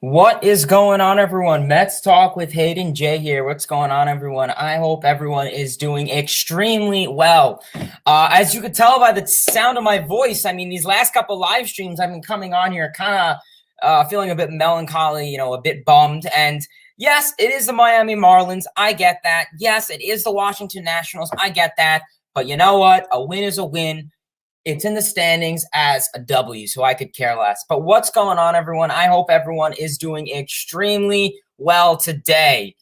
What is going on, everyone? Mets Talk with Hayden J here. What's going on, everyone? I hope everyone is doing extremely well. As you could tell by the sound of my voice, I mean, these last couple live streams, I've been coming on here kind of feeling a bit melancholy, a bit bummed. And yes, it is the Miami Marlins. I get that. Yes, it is the Washington Nationals. I get that. But you know what? A win is a win. It's in the standings as a W, so I could care less. But what's going on, everyone? I hope everyone is doing extremely well today.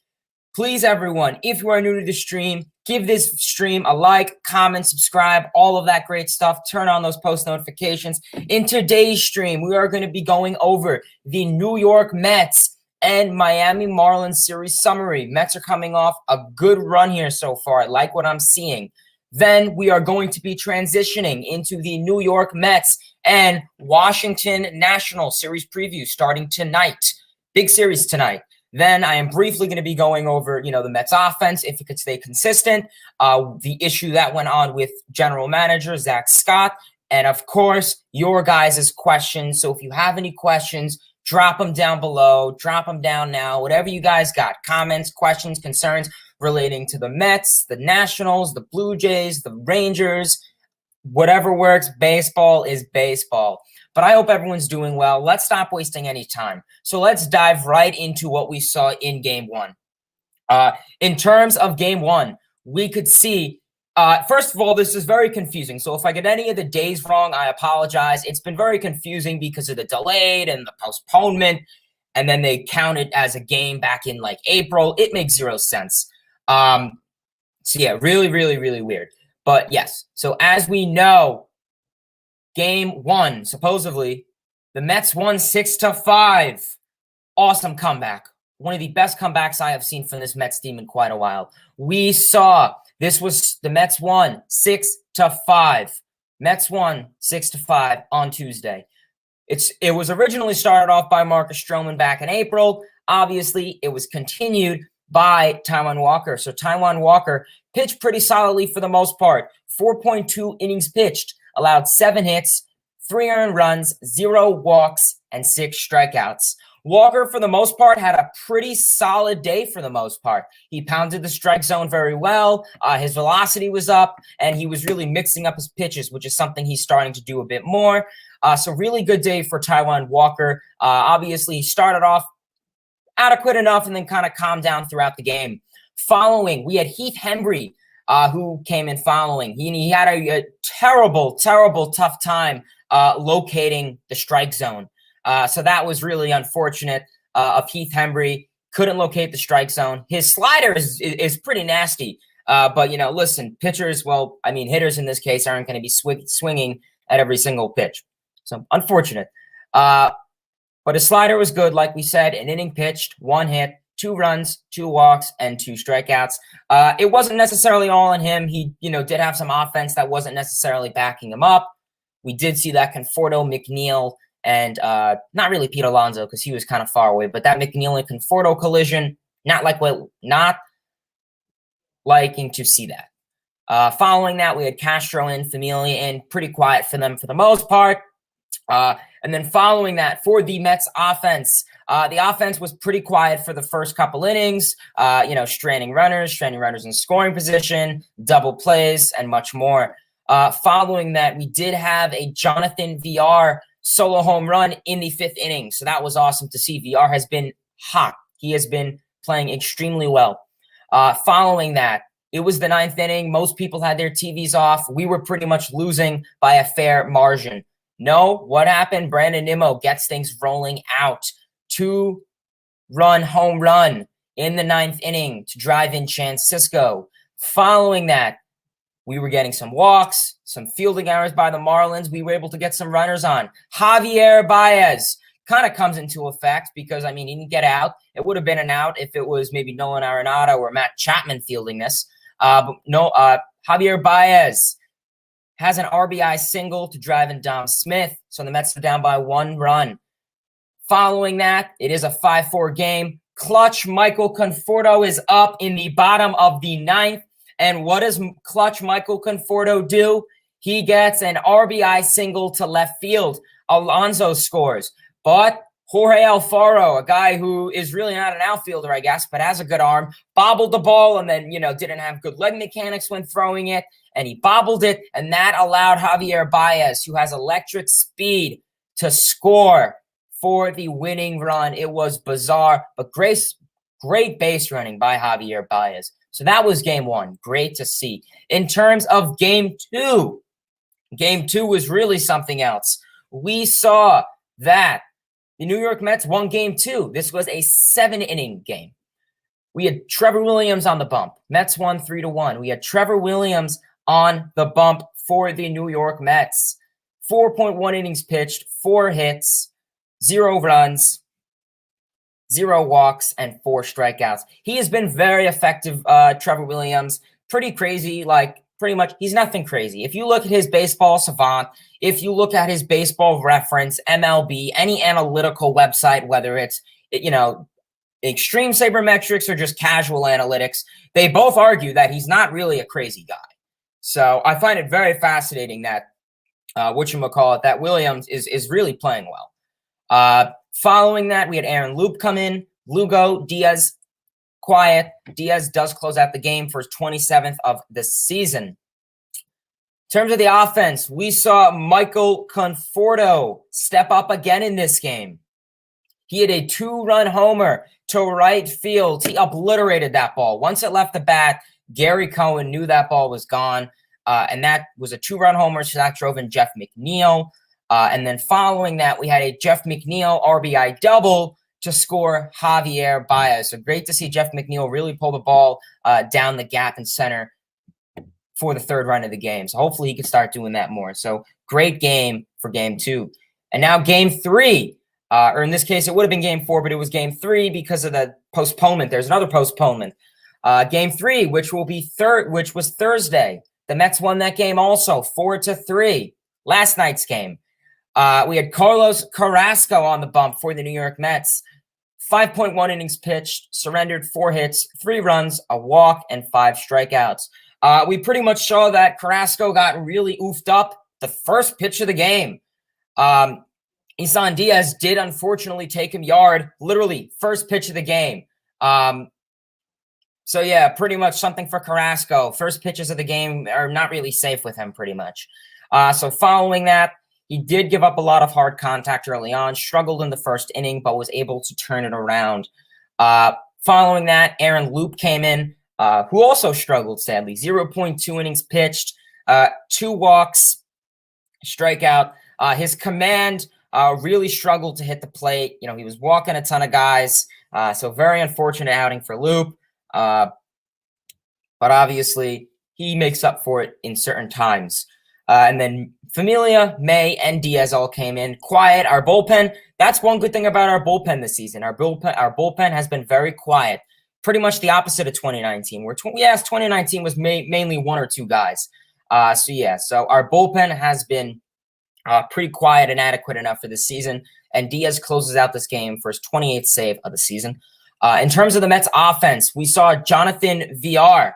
Please, everyone, if you are new to the stream, give this stream a like, comment, subscribe, all of that great stuff. Turn on those post notifications. In today's stream, we are going to be going over the New York Mets and Miami Marlins series summary. Mets are coming off a good run here so far. I like what I'm seeing. Then we are going to be transitioning into the New York Mets and Washington National series preview starting tonight. Big series tonight. Then I am briefly going to be going over, the Mets offense, if it could stay consistent, the issue that went on with general manager Zack Scott, and of course, your guys' questions. So if you have any questions, drop them down below, drop them down now, whatever you guys got, comments, questions, concerns relating to the Mets, the Nationals, the Blue Jays, the Rangers, whatever works. Baseball is baseball. But I hope everyone's doing well. Let's stop wasting any time. So let's dive right into what we saw in Game 1. In terms of Game 1, we could see, first of all, this is very confusing. So if I get any of the days wrong, I apologize. It's been very confusing because of the delayed and the postponement, and then they count it as a game back in like April. It makes zero sense. So yeah, really, really, really weird. But yes, so as we know, Game 1, supposedly, the Mets won 6-5. Awesome comeback. One of the best comebacks I have seen from this Mets team in quite a while. We saw the Mets won 6-5. Mets won 6-5 on Tuesday. It was originally started off by Marcus Stroman back in April. Obviously, it was continued by Taijuan Walker. So Taijuan Walker pitched pretty solidly for the most part. 4.2 innings pitched, allowed 7 hits, 3 earned runs, 0 walks, and 6 strikeouts. Walker, for the most part, had a pretty solid day for the most part. He pounded the strike zone very well. His velocity was up, and he was really mixing up his pitches, which is something he's starting to do a bit more. So really good day for Taijuan Walker. Obviously, he started off adequate enough and then kind of calmed down throughout the game. Following, we had Heath Hembree, who came in following. He had a terrible, tough time locating the strike zone. So that was really unfortunate of Heath Hembree. Couldn't locate the strike zone. His slider is pretty nasty. But, listen, pitchers, hitters in this case aren't going to be swinging at every single pitch. So unfortunate. But his slider was good, like we said, an inning pitched, 1 hit, 2 runs, 2 walks, and 2 strikeouts. It wasn't necessarily all on him. He, did have some offense that wasn't necessarily backing him up. We did see that Conforto, McNeil, and not really Pete Alonso because he was kind of far away, but that McNeil and Conforto collision, not liking to see that. Following that, we had Castro and Familia in, pretty quiet for them for the most part. And then following that, for the Mets offense, the offense was pretty quiet for the first couple innings, stranding runners in scoring position, double plays, and much more. Following that, we did have a Jonathan VR solo home run in the 5th inning. So that was awesome to see. VR has been hot. He has been playing extremely well. Following that, it was the 9th inning. Most people had their TVs off. We were pretty much losing by a fair margin. No, what happened? Brandon Nimmo gets things rolling out. 2-run home run in the 9th inning to drive in Chance Cisco. Following that, we were getting some walks, some fielding errors by the Marlins. We were able to get some runners on. Javier Baez kind of comes into effect because, he didn't get out. It would have been an out if it was maybe Nolan Arenado or Matt Chapman fielding this. But no, Javier Baez has an RBI single to drive in Dom Smith. So the Mets are down by 1 run. Following that, it is a 5-4 game. Clutch Michael Conforto is up in the bottom of the 9th. And what does clutch Michael Conforto do? He gets an RBI single to left field. Alonso scores. But Jorge Alfaro, a guy who is really not an outfielder, I guess, but has a good arm, bobbled the ball and then, didn't have good leg mechanics when throwing it, and he bobbled it, and that allowed Javier Baez, who has electric speed, to score for the winning run. It was bizarre, but great base running by Javier Baez. So that was game one. Great to see. In terms of game two was really something else. We saw that the New York Mets won game two. This was a 7-inning game. We had Trevor Williams on the bump. Mets won 3-1. We had Trevor Williams on the bump for the New York Mets. 4.1 innings pitched, 4 hits, 0 runs, 0 walks, and 4 strikeouts. He has been very effective, Trevor Williams. Pretty crazy, pretty much, he's nothing crazy. If you look at his baseball savant, if you look at his baseball reference, MLB, any analytical website, whether it's, extreme sabermetrics or just casual analytics, they both argue that he's not really a crazy guy. So I find it very fascinating that, that Williams is really playing well. Following that, we had Aaron Loup come in, Lugo, Diaz, quiet. Diaz does close out the game for his 27th of the season. In terms of the offense, we saw Michael Conforto step up again in this game. He had a 2-run homer to right field. He obliterated that ball. Once it left the bat, Gary Cohen knew that ball was gone, and that was a 2-run homer, so that drove in Jeff McNeil. And then following that, we had a Jeff McNeil RBI double to score Javier Baez. So great to see Jeff McNeil really pull the ball down the gap in center for the 3rd run of the game. So hopefully he can start doing that more. So great game for game 2. And now game 3, or in this case, it would have been game 4, but it was game 3 because of the postponement. There's another postponement. Game 3, which was Thursday. The Mets won that game also 4-3. Last night's game. We had Carlos Carrasco on the bump for the New York Mets. 5.1 innings pitched, surrendered 4 hits, 3 runs, a walk, and 5 strikeouts. We pretty much saw that Carrasco got really oofed up the first pitch of the game. Isan Diaz did unfortunately take him yard, literally first pitch of the game. So yeah, pretty much something for Carrasco. First pitches of the game are not really safe with him pretty much. So following that, he did give up a lot of hard contact early on, struggled in the first inning, but was able to turn it around. Following that, Aaron Loup came in, who also struggled, sadly. 0.2 innings pitched, 2 walks, strikeout. His command really struggled to hit the plate. He was walking a ton of guys, so very unfortunate outing for Loup. But obviously, he makes up for it in certain times. And then Familia, May, and Diaz all came in. Quiet. Our bullpen, that's one good thing about our bullpen this season. Our bullpen has been very quiet. Pretty much the opposite of 2019, where 2019 was mainly 1 or 2 guys. So our bullpen has been pretty quiet and adequate enough for this season. And Diaz closes out this game for his 28th save of the season. In terms of the Mets offense, we saw Jonathan Villar,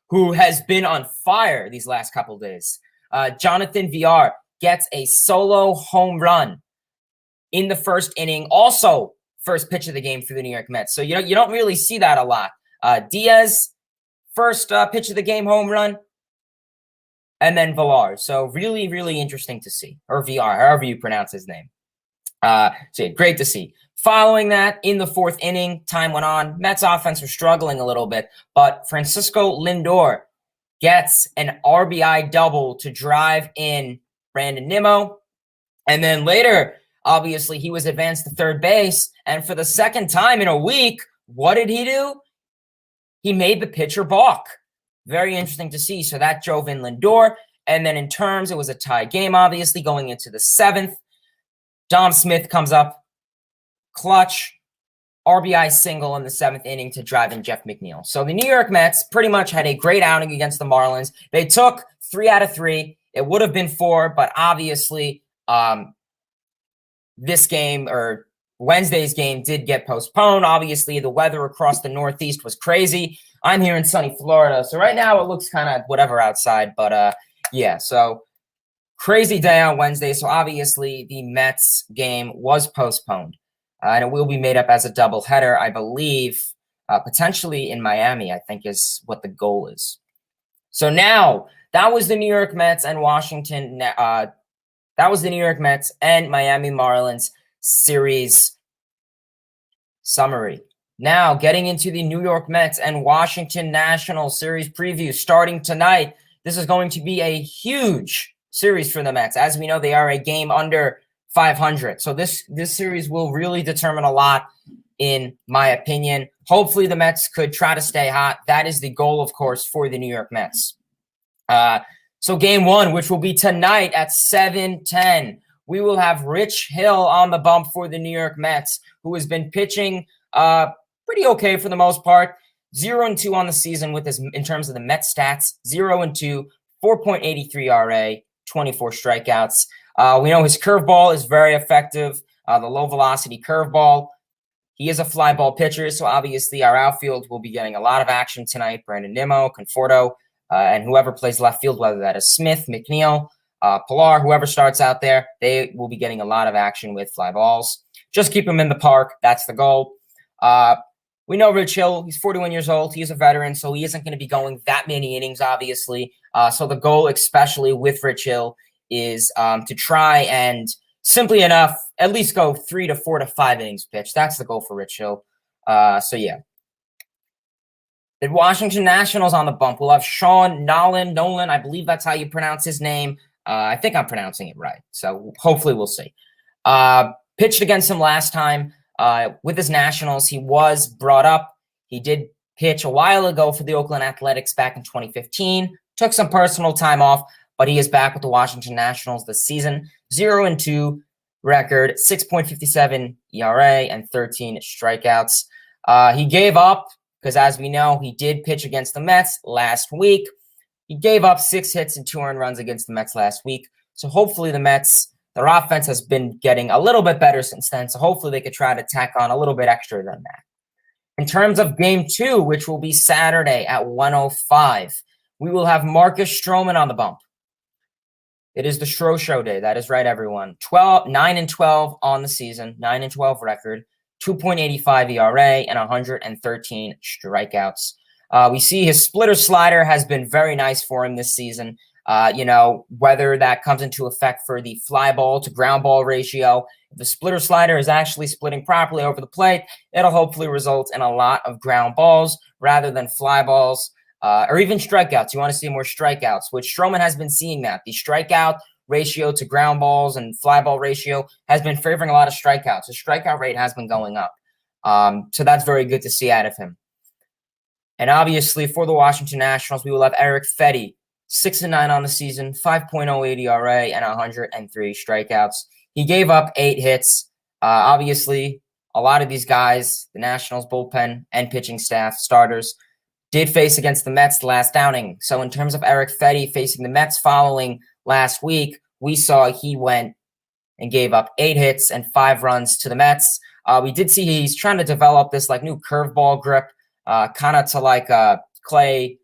who has been on fire these last couple of days. Jonathan Villar gets a solo home run in the first inning. Also, first pitch of the game for the New York Mets. So you don't really see that a lot. Diaz, first pitch of the game home run, and then Villar. So really, really interesting to see. Or Villar, however you pronounce his name. Great to see. Following that, in the 4th inning, time went on. Mets offense was struggling a little bit, but Francisco Lindor gets an RBI double to drive in Brandon Nimmo. And then later, obviously, he was advanced to third base. And for the second time in a week, what did he do? He made the pitcher balk. Very interesting to see. So that drove in Lindor. And then in terms, it was a tie game, obviously, going into the 7th. Dom Smith comes up. Clutch RBI single in the 7th inning to drive in Jeff McNeil. So the New York Mets pretty much had a great outing against the Marlins. They took 3 out of 3. It would have been 4, but obviously this game or Wednesday's game did get postponed. Obviously, the weather across the Northeast was crazy. I'm here in sunny Florida, so right now it looks kind of whatever outside. But so crazy day on Wednesday, so obviously the Mets game was postponed. And it will be made up as a doubleheader, I believe, potentially in Miami, I think is what the goal is. So now, that was the New York Mets and that was the New York Mets and Miami Marlins series summary. Now, getting into the New York Mets and Washington Nationals series preview starting tonight. This is going to be a huge series for the Mets. As we know, they are a game under 500. So this series will really determine a lot, in my opinion. Hopefully, the Mets could try to stay hot. That is the goal, of course, for the New York Mets. So game one, which will be tonight at 7:10, we will have Rich Hill on the bump for the New York Mets, who has been pitching pretty okay for the most part. 0-2 on the season with his in terms of the Mets stats. 0-2, 4.83 RA, 24 strikeouts. We know his curveball is very effective. The low velocity curveball. He is a fly ball pitcher, so obviously our outfield will be getting a lot of action tonight. Brandon Nimmo, Conforto, and whoever plays left field, whether that is Smith, McNeil, Pilar, whoever starts out there, they will be getting a lot of action with fly balls. Just keep him in the park. That's the goal. We know Rich Hill, he's 41 years old. He's a veteran, so he isn't going to be going that many innings, obviously. So the goal, especially with Rich Hill, is to try and simply enough at least go 3 to 4 to 5 innings pitched. That's the goal for Rich Hill. So, yeah. The Washington Nationals on the bump. We'll have Sean Nolan, I believe that's how you pronounce his name. I think I'm pronouncing it right. So hopefully we'll see. Pitched against him last time with his Nationals. He was brought up. He did pitch a while ago for the Oakland Athletics back in 2015. Took some personal time off, but he is back with the Washington Nationals this season. 0-2 record, 6.57 ERA, and 13 strikeouts. He gave up, because as we know, he did pitch against the Mets last week. He gave up 6 hits and 2 earned runs against the Mets last week. So hopefully the Mets, their offense has been getting a little bit better since then. So hopefully they could try to tack on a little bit extra than that. In terms of game 2, which will be Saturday at 1:05, we will have Marcus Stroman on the bump. It is the Stro Show day. That is right, everyone. 9-12 on the season, 9-12 record. 2.85 ERA, and 113 strikeouts. We see his splitter slider has been very nice for him this season. Whether that comes into effect for the fly ball to ground ball ratio, if the splitter slider is actually splitting properly over the plate, it'll hopefully result in a lot of ground balls rather than fly balls or even strikeouts. You want to see more strikeouts, which Stroman has been seeing that. The strikeout ratio to ground balls and fly ball ratio has been favoring a lot of strikeouts. The strikeout rate has been going up. So that's very good to see out of him. And obviously for the Washington Nationals, we will have Eric Fedde, 6-9 on the season, 5.08 ERA, and 103 strikeouts. He gave up 8 hits. Obviously, a lot of these guys, the Nationals bullpen and pitching staff, starters, did face against the Mets the last outing. So in terms of Eric Fedde facing the Mets following last week, we saw he went and gave up 8 hits and 5 runs to the Mets. We did see he's trying to develop this new curveball grip, kind of to like Clay.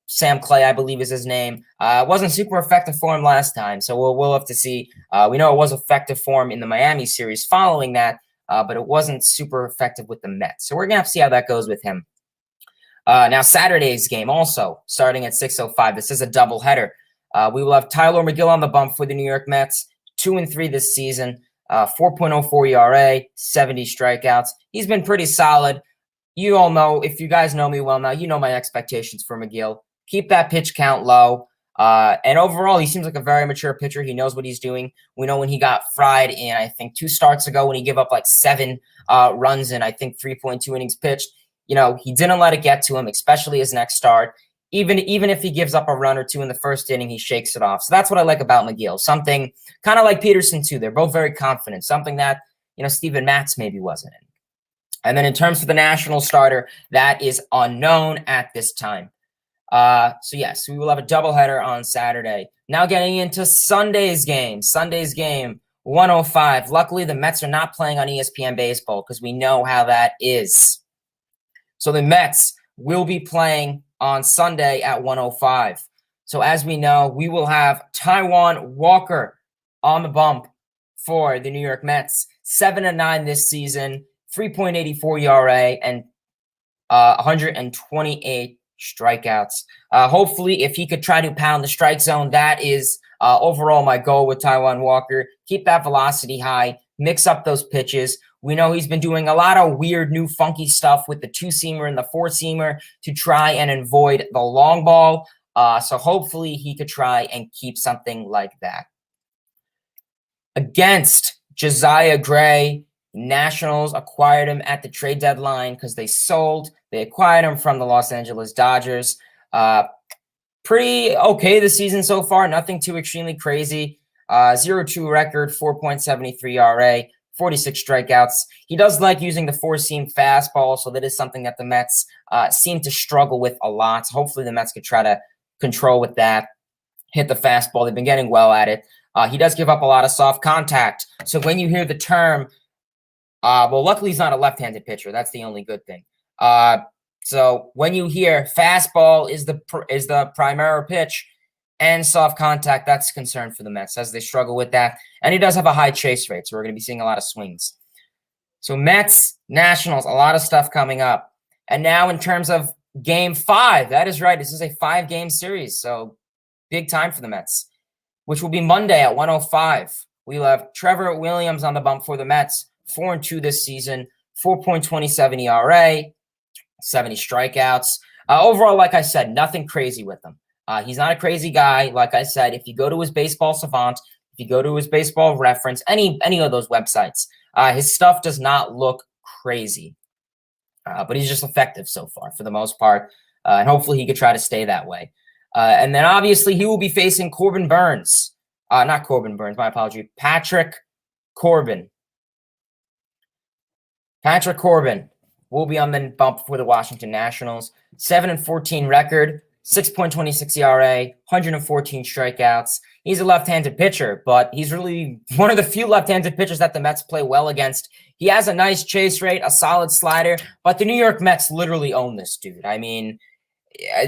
Sam Clay, I believe is his name. It wasn't super effective for him last time, so we'll have to see. We know it was effective for him in the Miami series following that, but it wasn't super effective with the Mets. So we're gonna have to see how that goes with him. Now Saturday's game also starting at 6:05. This is a doubleheader. We will have Tyler McGill on the bump for the New York Mets, 2-3 this season, 4.04 ERA, 70 strikeouts. He's been pretty solid. You all know, if you guys know me well now, you know my expectations for McGill. Keep that pitch count low. And overall, he seems like a very mature pitcher. He knows what he's doing. We know when he got fried in, I think, 2 starts ago when he gave up 7 runs in, I think, 3.2 innings pitched. He didn't let it get to him, especially his next start. Even if he gives up a run or 2 in the first inning, he shakes it off. So that's what I like about McGill. Something kind of like Peterson, too. They're both very confident. Something that, Steven Matz maybe wasn't in. And then in terms of the national starter, that is unknown at this time. So yes, we will have a doubleheader on Saturday. Now getting into Sunday's game. 1:05. Luckily, the Mets are not playing on ESPN Baseball because we know how that is. So the Mets will be playing on Sunday at 1:05. So as we know, we will have Taijuan Walker on the bump for the New York Mets. 7-9 this season, 3.84 ERA, and 128 strikeouts. Hopefully, if he could try to pound the strike zone, that is overall my goal with Taijuan Walker. Keep that velocity high, mix up those pitches. We know he's been doing a lot of weird, new, funky stuff with the two-seamer and the four-seamer to try and avoid the long ball. So hopefully he could try and keep something like that. Against Josiah Gray, Nationals acquired him at the trade deadline because they acquired him from the Los Angeles Dodgers. Pretty okay this season so far, nothing too extremely crazy. 0-2 record, 4.73 ERA, 46 strikeouts. He does like using the four-seam fastball, so that is something that the Mets seem to struggle with a lot. So hopefully the Mets could try to control with that, hit the fastball. They've been getting well at it. He does give up a lot of soft contact. So when you hear the term, well, luckily he's not a left-handed pitcher. That's the only good thing. So when you hear fastball is the primary pitch and soft contact, that's a concern for the Mets as they struggle with that. And he does have a high chase rate, so we're going to be seeing a lot of swings. So Mets, Nationals, a lot of stuff coming up. And now in terms of Game 5, that is right. This is a 5-game series, so big time for the Mets, which will be Monday at 1:05. We'll have Trevor Williams on the bump for the Mets, 4-2 this season, 4.27 ERA, 70 strikeouts. Overall, like I said, nothing crazy with him. He's not a crazy guy. Like I said, if you go to his Baseball Savant, if you go to his Baseball Reference, any of those websites, his stuff does not look crazy. But he's just effective so far for the most part. And hopefully he could try to stay that way. And then obviously he will be facing Corbin Burns. Not Corbin Burns, my apology. Patrick Corbin. Patrick Corbin will be on the bump for the Washington Nationals. 7-14 record, 6.26 ERA, 114 strikeouts. He's a left-handed pitcher, but he's really one of the few left-handed pitchers that the Mets play well against. He has a nice chase rate, a solid slider, but the New York Mets literally own this dude. I mean,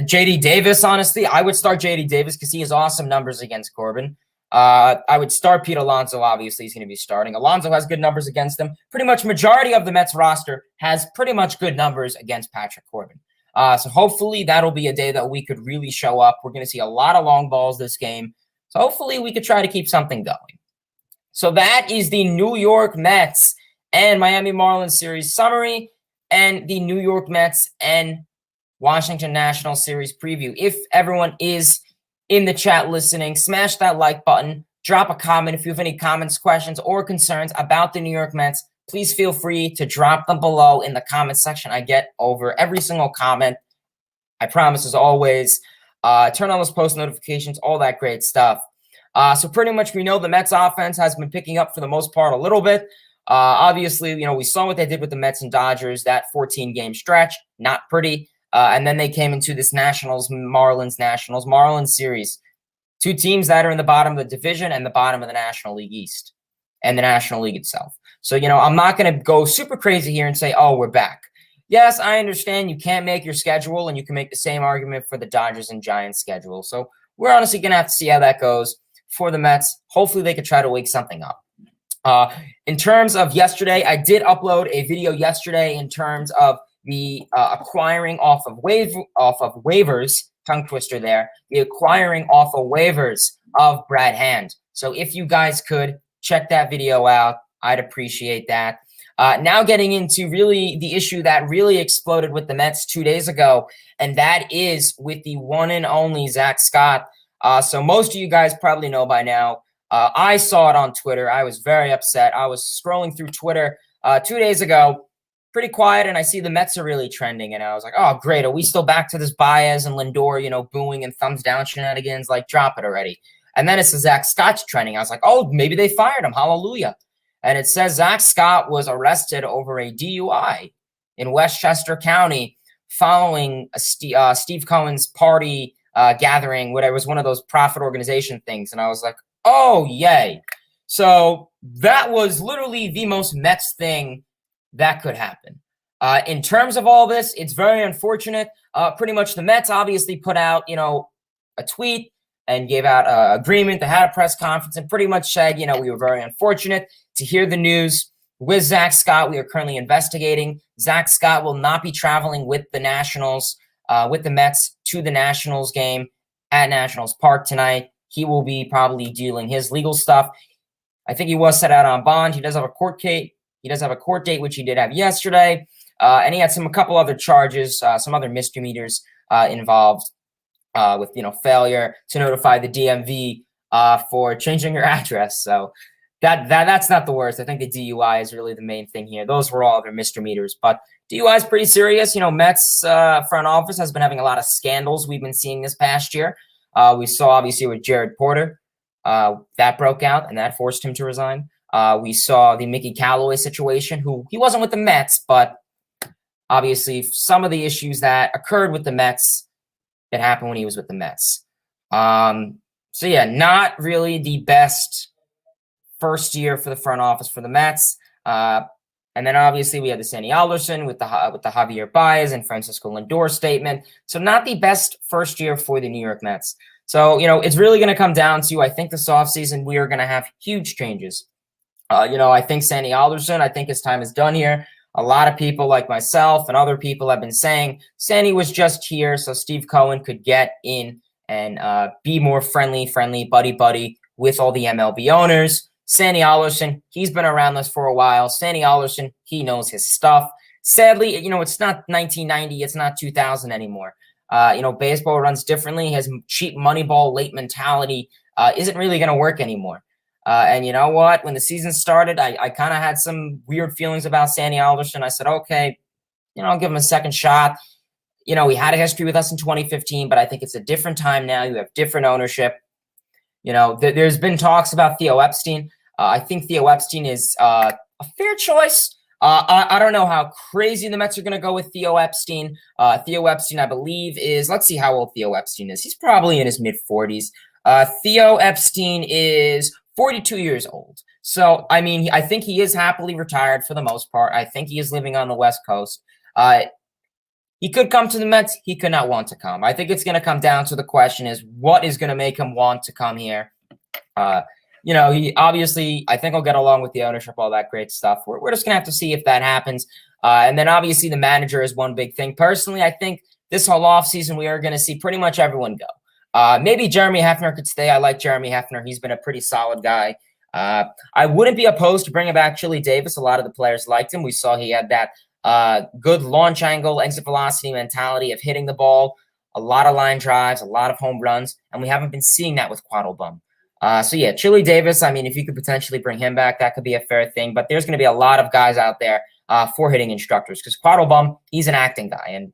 J.D. Davis, honestly, I would start J.D. Davis because he has awesome numbers against Corbin. I would start Pete Alonso. Obviously, he's going to be starting. Alonso has good numbers against him. Pretty much majority of the Mets roster has pretty much good numbers against Patrick Corbin. So hopefully that'll be a day that we could really show up. We're going to see a lot of long balls this game. So hopefully we could try to keep something going. So that is the New York Mets and Miami Marlins series summary and the New York Mets and Washington Nationals series preview. If everyone is in the chat listening, smash that like button, drop a comment. If you have any comments, questions, or concerns about the New York Mets, please feel free to drop them below in the comment section. I get over every single comment. I promise, as always. Turn on those post notifications, all that great stuff. So pretty much we know the Mets offense has been picking up for the most part a little bit. Obviously, we saw what they did with the Mets and Dodgers, that 14-game stretch, not pretty. And then they came into this Marlins series. Two teams that are in the bottom of the division and the bottom of the National League East and the National League itself. So, I'm not going to go super crazy here and say, oh, we're back. Yes, I understand you can't make your schedule, and you can make the same argument for the Dodgers and Giants schedule. So we're honestly going to have to see how that goes for the Mets. Hopefully they could try to wake something up. In terms of yesterday, I did upload a video yesterday in terms of the acquiring off of waivers, tongue twister there, the acquiring off of waivers of Brad Hand. So if you guys could check that video out, I'd appreciate that. Now getting into really the issue that really exploded with the Mets 2 days ago, and that is with the one and only Zack Scott. So most of you guys probably know by now. I saw it on Twitter. I was very upset. I was scrolling through Twitter 2 days ago, pretty quiet, and I see the Mets are really trending, and I was like, oh, great. Are we still back to this Baez and Lindor, booing and thumbs down shenanigans? Like, drop it already. And then it's the Zack Scott trending. I was like, oh, maybe they fired him. Hallelujah. And it says Zack Scott was arrested over a DUI in Westchester County following Steve Cohen's party gathering, whatever. It was one of those profit organization things. And I was like, oh, yay. So that was literally the most Mets thing that could happen. In terms of all this, it's very unfortunate. Pretty much the Mets obviously put out, a tweet and gave out an agreement. They had a press conference and pretty much said, we were very unfortunate to hear the news with Zack Scott. We are currently investigating. Zack Scott will not be traveling with the Nationals, with the Mets to the Nationals game at Nationals Park tonight. He will be probably dealing his legal stuff. I think he was set out on bond. He does have a court date. He does have a court date, which he did have yesterday. And he had a couple other charges, some other misdemeanors involved with, failure to notify the DMV for changing your address. So that's not the worst. I think the DUI is really the main thing here. Those were all other misdemeanors, but DUI is pretty serious. Mets front office has been having a lot of scandals we've been seeing this past year. We saw obviously with Jared Porter, that broke out and that forced him to resign. We saw the Mickey Callaway situation, who he wasn't with the Mets, but obviously some of the issues that occurred with the Mets that happened when he was with the Mets. So yeah, not really the best first year for the front office for the Mets. And then obviously we had the Sandy Alderson with the Javier Baez and Francisco Lindor statement. So not the best first year for the New York Mets. So, it's really going to come down to, I think this offseason we are going to have huge changes. I think Sandy Alderson, I think his time is done here. A lot of people like myself and other people have been saying Sandy was just here so Steve Cohen could get in and be more friendly, buddy with all the MLB owners. Sandy Alderson, he's been around us for a while. Sandy Alderson, he knows his stuff. Sadly, it's not 1990. It's not 2000 anymore. Baseball runs differently. His cheap Moneyball late mentality isn't really going to work anymore. And you know what? When the season started, I kind of had some weird feelings about Sandy Alderson. I said, okay, I'll give him a second shot. He had a history with us in 2015, but I think it's a different time now. You have different ownership. There's been talks about Theo Epstein. I think Theo Epstein is a fair choice. I don't know how crazy the Mets are going to go with Theo Epstein. Theo Epstein, I believe, let's see how old Theo Epstein is. He's probably in his mid-40s. Theo Epstein is 42 years old. So, I think he is happily retired for the most part. I think he is living on the West Coast. He could come to the Mets. He could not want to come. I think it's going to come down to the question is what is going to make him want to come here? He obviously, I think he'll get along with the ownership, all that great stuff. We're just going to have to see if that happens. And then obviously the manager is one big thing. Personally, I think this whole offseason we are going to see pretty much everyone go. Maybe Jeremy Hefner could stay. I like Jeremy Hefner. He's been a pretty solid guy. I wouldn't be opposed to bringing back Chili Davis. A lot of the players liked him. We saw he had that good launch angle, exit velocity mentality of hitting the ball, a lot of line drives, a lot of home runs, and we haven't been seeing that with Quattlebaum. So yeah, Chili Davis, if you could potentially bring him back, that could be a fair thing, but there's going to be a lot of guys out there for hitting instructors because Quattlebaum, he's an acting guy, and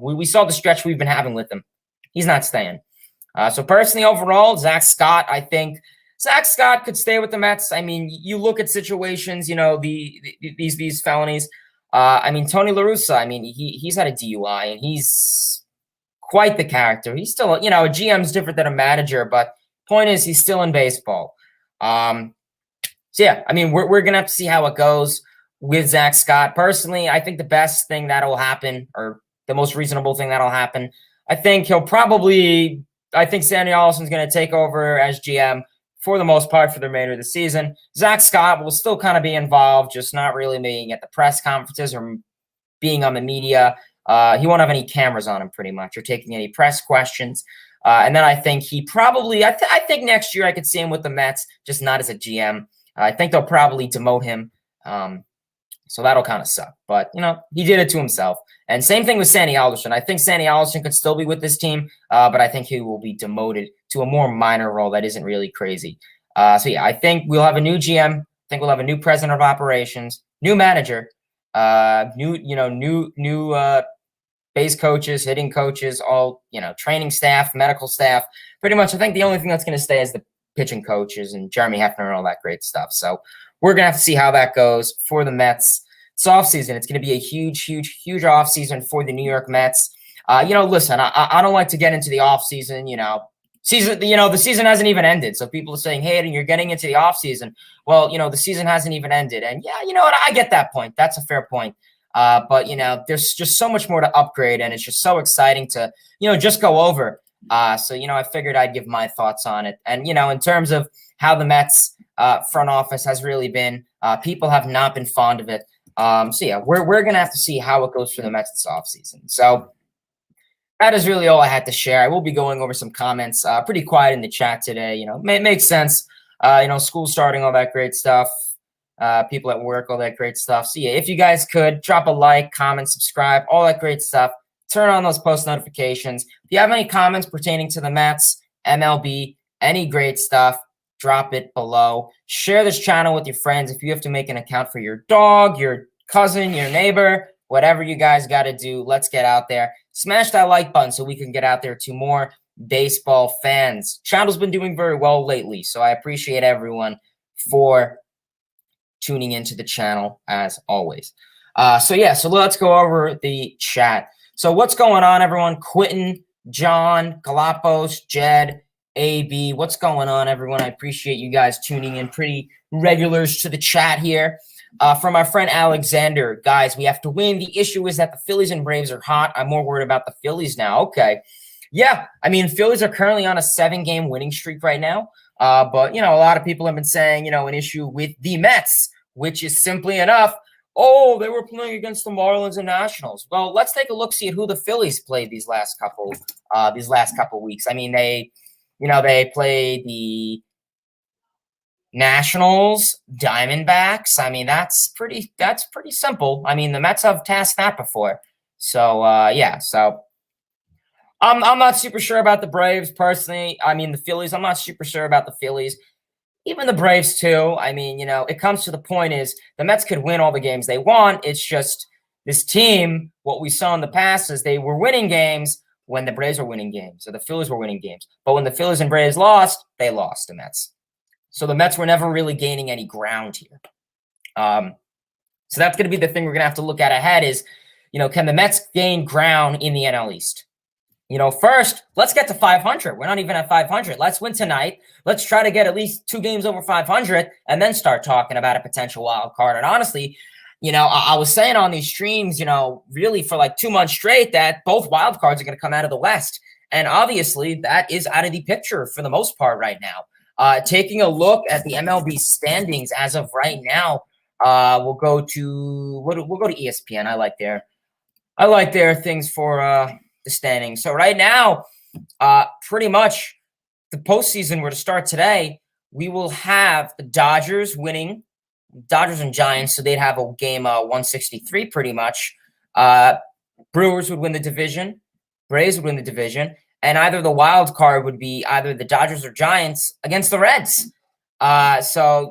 we saw the stretch we've been having with him. He's not staying. So personally, overall, Zack Scott, I think Zack Scott could stay with the Mets. You look at situations, these felonies. Tony La Russa, he's had a DUI and he's quite the character. He's still, a GM's different than a manager, but point is he's still in baseball. So yeah, we're going to have to see how it goes with Zack Scott. Personally, I think the best thing that'll happen, or the most reasonable thing that'll happen, I think Sandy Alderson's going to take over as GM for the most part for the remainder of the season. Zack Scott will still kind of be involved, just not really being at the press conferences or being on the media. He won't have any cameras on him pretty much or taking any press questions. And then I think I think next year I could see him with the Mets, just not as a GM. I think they'll probably demote him. So that'll kind of suck. But, he did it to himself. And same thing with Sandy Alderson. I think Sandy Alderson could still be with this team, but I think he will be demoted to a more minor role that isn't really crazy. So yeah, I think we'll have a new GM. I think we'll have a new president of operations, new manager, new base coaches, hitting coaches, all, training staff, medical staff. Pretty much, I think the only thing that's going to stay is the pitching coaches and Jeremy Hefner and all that great stuff. So we're going to have to see how that goes for the Mets. It's offseason. It's going to be a huge offseason for the New York Mets. Listen, I don't like to get into the offseason, the season hasn't even ended. So people are saying, hey, you're getting into the offseason. Well, the season hasn't even ended. And yeah, you know what? I get that point. That's a fair point. But there's just so much more to upgrade. And it's just so exciting to, just go over. So, I figured I'd give my thoughts on it. And, in terms of how the Mets front office has really been, people have not been fond of it. So, yeah, we're going to have to see how it goes for the Mets this offseason. So that is really all I had to share. I will be going over some comments. Pretty quiet in the chat today. Makes sense. School starting, all that great stuff. People at work, all that great stuff. So, yeah, if you guys could drop a like, comment, subscribe, all that great stuff. Turn on those post notifications. If you have any comments pertaining to the Mets, MLB, any great stuff, drop it below. Share this channel with your friends. If you have to make an account for your dog, your cousin, your neighbor, whatever you guys got to do, let's get out there. Smash that like button so we can get out there to more baseball fans. Channel's been doing very well lately, so I appreciate everyone for tuning into the channel as always. So let's go over the chat. So what's going on, everyone? Quentin, John, Galapos, Jed, AB. What's going on, everyone? I appreciate you guys tuning in. Pretty regulars to the chat here. From our friend Alexander, guys, we have to win. The issue is that the Phillies and Braves are hot. I'm more worried about the Phillies now. Okay. Yeah, Phillies are currently on a 7-game winning streak right now. But, a lot of people have been saying, an issue with the Mets, which is simply enough. Oh, they were playing against the Marlins and Nationals. Well, let's take a look, see who the Phillies played these last couple weeks. They played the Nationals, Diamondbacks. That's pretty simple. The Mets have tasked that before. So, So I'm not super sure about the Braves personally. The Phillies, I'm not super sure about the Phillies. Even the Braves, too. It comes to the point is the Mets could win all the games they want. It's just this team, what we saw in the past is they were winning games when the Braves were winning games, or the Phillies were winning games. But when the Phillies and Braves lost, they lost the Mets. So the Mets were never really gaining any ground here. So that's going to be the thing we're going to have to look at ahead is, can the Mets gain ground in the NL East? First, let's get to 500. We're not even at 500. Let's win tonight. Let's try to get at least 2 games over 500 and then start talking about a potential wild card. And honestly, I was saying on these streams, really for like 2 months straight that both wild cards are going to come out of the West. And obviously that is out of the picture for the most part right now. Taking a look at the MLB standings as of right now, we'll go to ESPN. I like their things for the standings. So right now, pretty much the postseason were to start today. We will have the Dodgers winning, Dodgers and Giants. So they'd have a game 163 pretty much. Brewers would win the division. Braves would win the division. And either the wild card would be either the Dodgers or Giants against the Reds. So,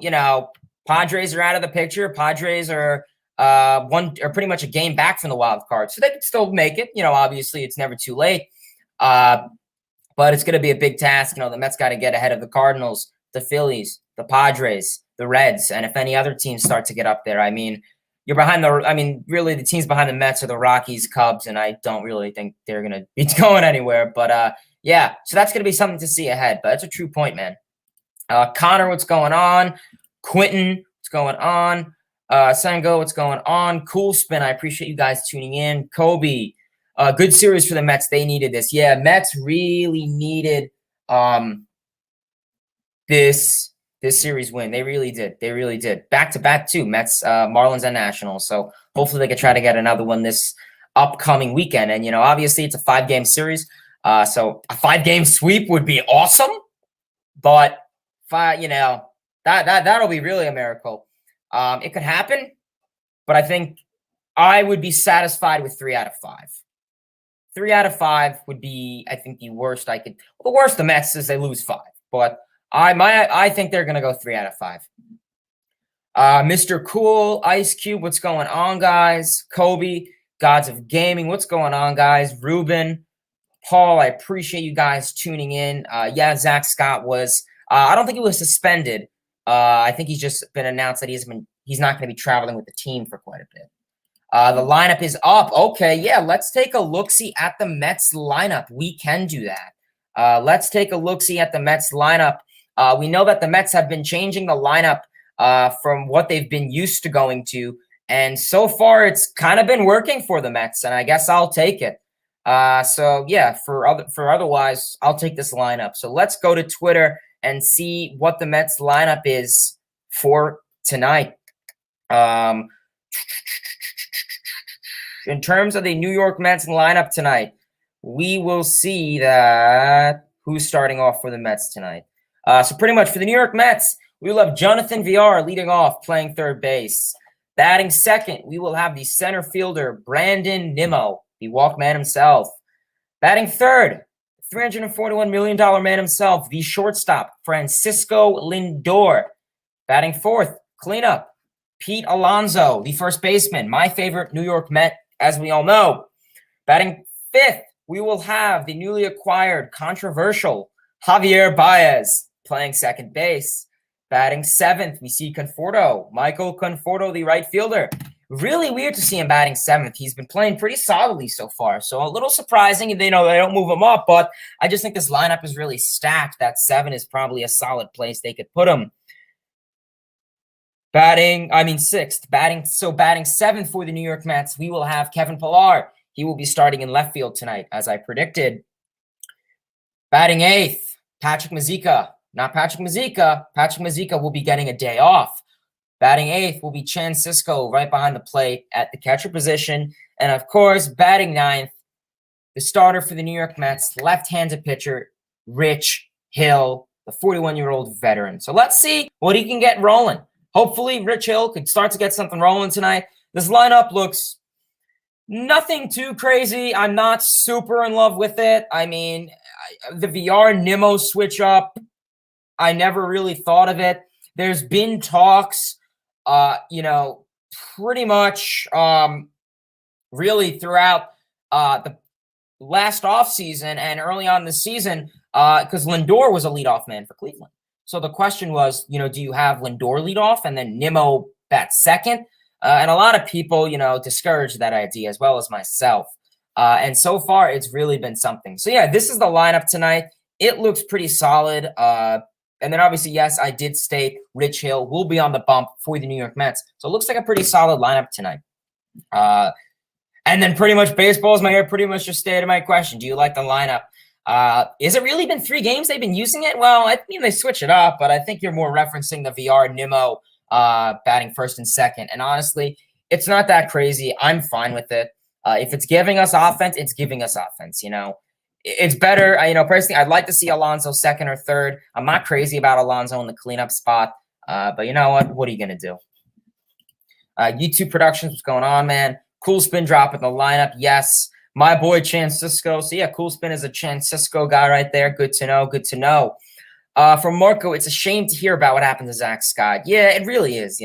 Padres are out of the picture. Padres are pretty much a game back from the wild card. So they could still make it. Obviously it's never too late. But it's going to be a big task. The Mets got to get ahead of the Cardinals, the Phillies, the Padres, the Reds. And if any other teams start to get up there, you're behind really the teams behind the Mets are the Rockies, Cubs, and I don't really think they're going to be going anywhere. But so that's going to be something to see ahead. But that's a true point, man. Connor, what's going on? Quentin, what's going on? Sango, what's going on? Cool Spin, I appreciate you guys tuning in. Kobe, good series for the Mets. They needed this. Yeah, Mets really needed this series win. They really did. Back-to-back too. Mets, Marlins, and Nationals. So hopefully they could try to get another one this upcoming weekend. And, obviously it's a 5-game series. So a 5-game sweep would be awesome. But, that'll be really a miracle. It could happen, but I think I would be satisfied with 3 out of 5. 3 out of 5 would be, I think, the worst I could. Well, the worst the Mets is they lose 5, but I think they're gonna go 3 out of 5. Mr. Cool, Ice Cube, what's going on, guys? Kobe, Gods of Gaming, what's going on, guys? Ruben, Paul, I appreciate you guys tuning in. Zack Scott was. I don't think he was suspended. I think he's just been announced that he's not going to be traveling with the team for quite a bit. The lineup is up. Okay, yeah, let's take a look-see at the Mets lineup. We can do that. Let's take a look-see at the Mets lineup. We know that the Mets have been changing the lineup from what they've been used to going to, and so far it's kind of been working for the Mets, and I guess I'll take it. So yeah, for otherwise, I'll take this lineup. So let's go to Twitter and see what the Mets lineup is for tonight. In terms of the New York Mets lineup tonight, we will see that who's starting off for the Mets tonight. So pretty much for the New York Mets, we will have Jonathan Villar leading off, playing third base. Batting second, we will have the center fielder, Brandon Nimmo, the walk man himself. Batting third, $341 million man himself, the shortstop, Francisco Lindor. Batting fourth, cleanup, Pete Alonso, the first baseman, my favorite New York Met, as we all know. Batting fifth, we will have the newly acquired, controversial Javier Baez playing second base. Batting seventh, we see Michael Conforto, the right fielder. Really weird to see him batting seventh. He's been playing pretty solidly so far. So a little surprising. They don't move him up, but I just think this lineup is really stacked. That 7 is probably a solid place they could put him. Sixth. Batting seventh for the New York Mets, we will have Kevin Pillar. He will be starting in left field tonight, as I predicted. Batting eighth, Patrick Mazeika. Not Patrick Mazeika. Patrick Mazeika will be getting a day off. Batting eighth will be Chan Cisco right behind the plate at the catcher position. And, of course, batting ninth, the starter for the New York Mets, left-handed pitcher, Rich Hill, the 41-year-old veteran. So let's see what he can get rolling. Hopefully, Rich Hill could start to get something rolling tonight. This lineup looks nothing too crazy. I'm not super in love with it. I mean, the VR Nimmo switch up, I never really thought of it. There's been talks, pretty much really throughout the last offseason and early on this season, because Lindor was a leadoff man for Cleveland. So the question was, do you have Lindor lead off and then Nimmo bat second? And a lot of people, discouraged that idea as well as myself. And so far, it's really been something. So yeah, this is the lineup tonight. It looks pretty solid. And then obviously, yes, I did state Rich Hill will be on the bump for the New York Mets. So it looks like a pretty solid lineup tonight. And then pretty much baseball is my hair pretty much just stated my question. Do you like the lineup? Has it really been 3 games they've been using it? Well, I mean, they switch it up, but I think you're more referencing the VR Nimmo batting first and second. And honestly, it's not that crazy. I'm fine with it. If it's giving us offense, it's giving us offense, It's better, personally, I'd like to see Alonso second or third. I'm not crazy about Alonso in the cleanup spot, but you know what? What are you going to do? YouTube Productions, what's going on, man? Cool Spin drop in the lineup, yes. My boy Chan Cisco. So yeah, Cool Spin is a Chan Cisco guy right there. Good to know. Good to know. From Marco, it's a shame to hear about what happened to Zack Scott. Yeah, it really is.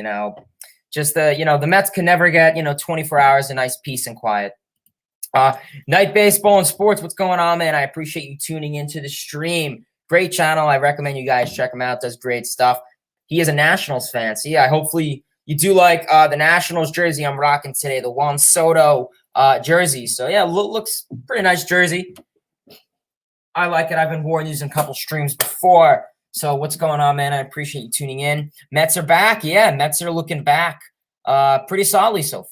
Just the Mets can never get 24 hours of nice peace and quiet. Night Baseball and Sports, what's going on, man? I appreciate you tuning into the stream. Great channel. I recommend you guys check him out. Does great stuff. He is a Nationals fan. So yeah, hopefully you do like the Nationals jersey I'm rocking today, the Juan Soto jersey. So yeah, looks pretty nice jersey. I like it. I've been wearing these in a couple streams before. So what's going on, man? I appreciate you tuning in. Mets are back. Yeah, Mets are looking back pretty solidly so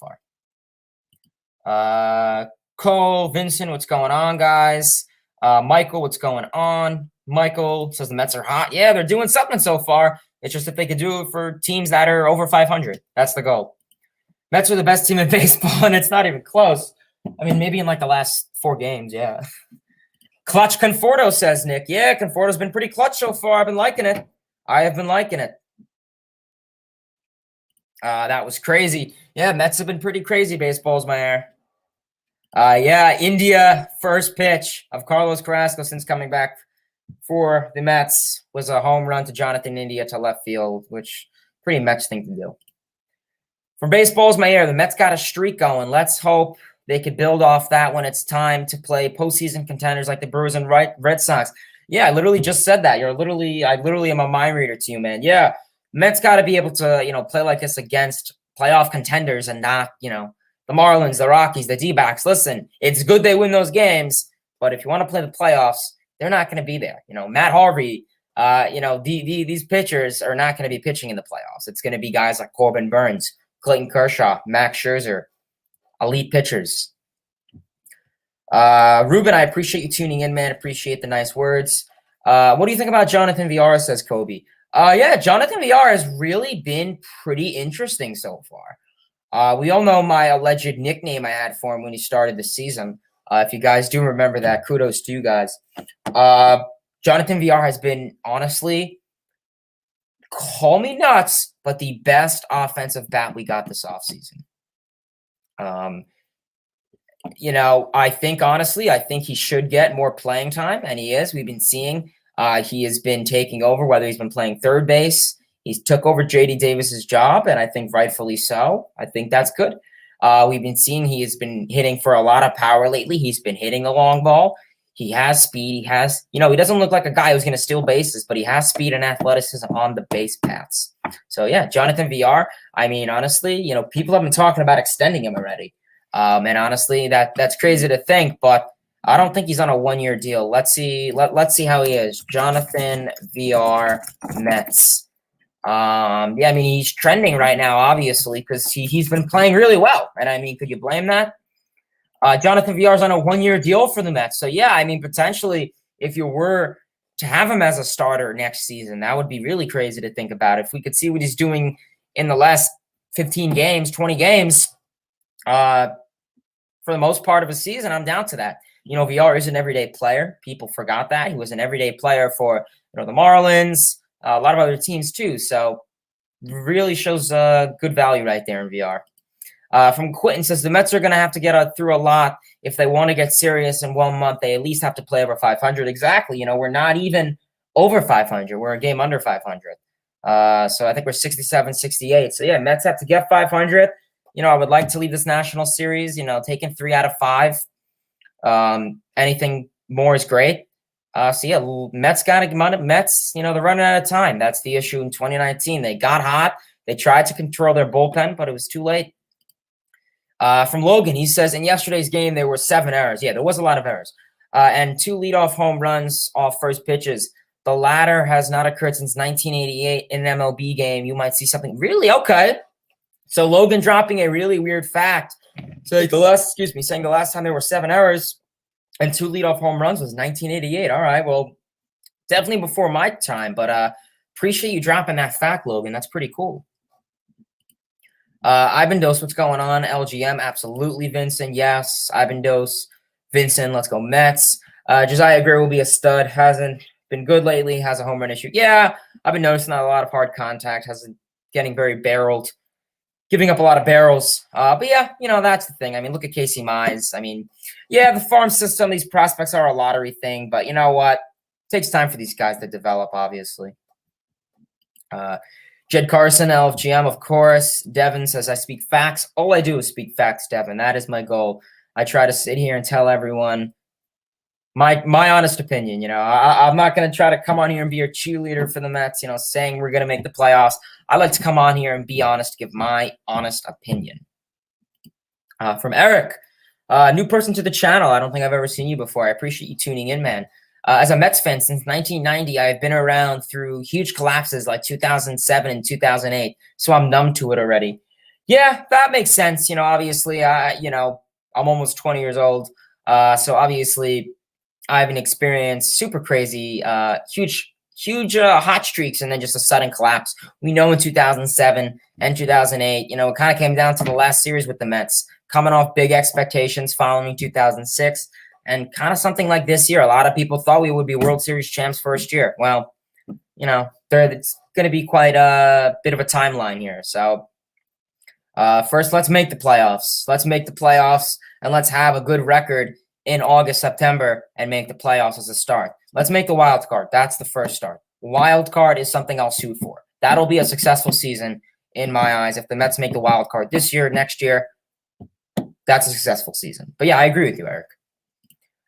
far. Cole, Vincent, what's going on, guys? Michael, what's going on? Michael says the Mets are hot. Yeah, they're doing something so far. It's just if they could do it for teams that are over 500. That's the goal. Mets are the best team in baseball, and it's not even close. I mean, maybe in like the last 4 games, yeah. Clutch Conforto, says Nick. Yeah, Conforto's been pretty clutch so far. I've been liking it. I have been liking it. That was crazy. Yeah, Mets have been pretty crazy. Baseball's my air. Yeah, India first pitch of Carlos Carrasco since coming back for the Mets was a home run to Jonathan India to left field, which pretty Mets thing to do. From Baseball's my air, the Mets got a streak going. Let's hope they could build off that when it's time to play postseason contenders like the Brewers and Red Sox. Yeah, I literally just said that. I literally am a mind reader to you, man. Yeah, Mets got to be able to, play like this against playoff contenders and not, the Marlins, the Rockies, the D-backs. Listen, it's good they win those games, but if you want to play the playoffs, they're not going to be there. Matt Harvey, these pitchers are not going to be pitching in the playoffs. It's going to be guys like Corbin Burns, Clayton Kershaw, Max Scherzer, elite pitchers. Ruben, I appreciate you tuning in, man. Appreciate the nice words. What do you think about Jonathan VR, says Kobe? Yeah, Jonathan VR has really been pretty interesting so far. We all know my alleged nickname I had for him when he started the season. If you guys do remember that, kudos to you guys. Jonathan VR has been, honestly, call me nuts, but the best offensive bat we got this offseason. I think, honestly, I think he should get more playing time, and he is. We've been seeing he has been taking over, whether he's been playing third base. He's took over JD Davis's job, and I think rightfully so. I think that's good. We've been seeing he has been hitting for a lot of power lately. He's been hitting the long ball. He has speed. He has, he doesn't look like a guy who's going to steal bases, but he has speed and athleticism on the base paths. So, yeah, Jonathan VR, I mean, honestly, people have been talking about extending him already. And honestly, that's crazy to think, but I don't think he's on a one-year deal. Let's see. Let's see how he is. Jonathan VR Mets. I mean, he's trending right now, obviously, because he's been playing really well. And I mean, could you blame that? Jonathan VR is on a one-year deal for the Mets. So yeah, I mean, potentially, if you were to have him as a starter next season, that would be really crazy to think about. If we could see what he's doing in the last 15 games, 20 games, for the most part of a season, I'm down to that. VR is an everyday player. People forgot that. He was an everyday player for the Marlins, a lot of other teams too. So really shows good value right there in VR. From Quentin says the Mets are going to have to get through a lot if they want to get serious in 1 month. They at least have to play over 500. Exactly. We're not even over 500. We're a game under 500. So I think we're 67, 68. So yeah, Mets have to get 500. I would like to leave this national series, taking 3 out of 5. Anything more is great. So yeah, Mets got to get Mets, they're running out of time. That's the issue in 2019. They got hot. They tried to control their bullpen, but it was too late. From Logan, he says, in yesterday's game, there were 7 errors. Yeah, there was a lot of errors. And 2 leadoff home runs off first pitches. The latter has not occurred since 1988 in an MLB game. You might see something really okay. So Logan dropping a really weird fact. So saying the last time there were 7 errors and 2 leadoff home runs was 1988. All right, well, definitely before my time, but appreciate you dropping that fact, Logan. That's pretty cool. Ivan Dose, what's going on? LGM, absolutely, Vincent. Yes, Ivan Dose, Vincent, let's go Mets. Josiah Gray will be a stud. Hasn't been good lately. Has a home run issue. Yeah, I've been noticing that a lot of hard contact. Hasn't getting very barreled. Giving up a lot of barrels. But yeah, that's the thing. I mean, look at Casey Mize. I mean, yeah, the farm system, these prospects are a lottery thing, but you know what? It takes time for these guys to develop, obviously. Jed Carson, LFGM, of course. Devin says, I speak facts. All I do is speak facts, Devin. That is my goal. I try to sit here and tell everyone my honest opinion. I'm not going to try to come on here and be your cheerleader for the Mets, saying we're going to make the playoffs. I like to come on here and be honest, give my honest opinion. From Eric, new person to the channel. I don't think I've ever seen you before. I appreciate you tuning in, man. As a Mets fan since 1990, I've been around through huge collapses like 2007 and 2008, so I'm numb to it already. Yeah, that makes sense. Obviously, I'm almost 20 years old, so obviously I haven't experienced super crazy, huge hot streaks and then just a sudden collapse. We know in 2007 and 2008, it kind of came down to the last series with the Mets, coming off big expectations following 2006. And kind of something like this year, a lot of people thought we would be World Series champs first year. Well, it's going to be quite a bit of a timeline here. So first, let's make the playoffs. Let's make the playoffs, and let's have a good record in August, September, and make the playoffs as a start. Let's make the wild card. That's the first start. Wild card is something I'll shoot for. That'll be a successful season in my eyes. If the Mets make the wild card this year, next year, that's a successful season. But yeah, I agree with you, Eric.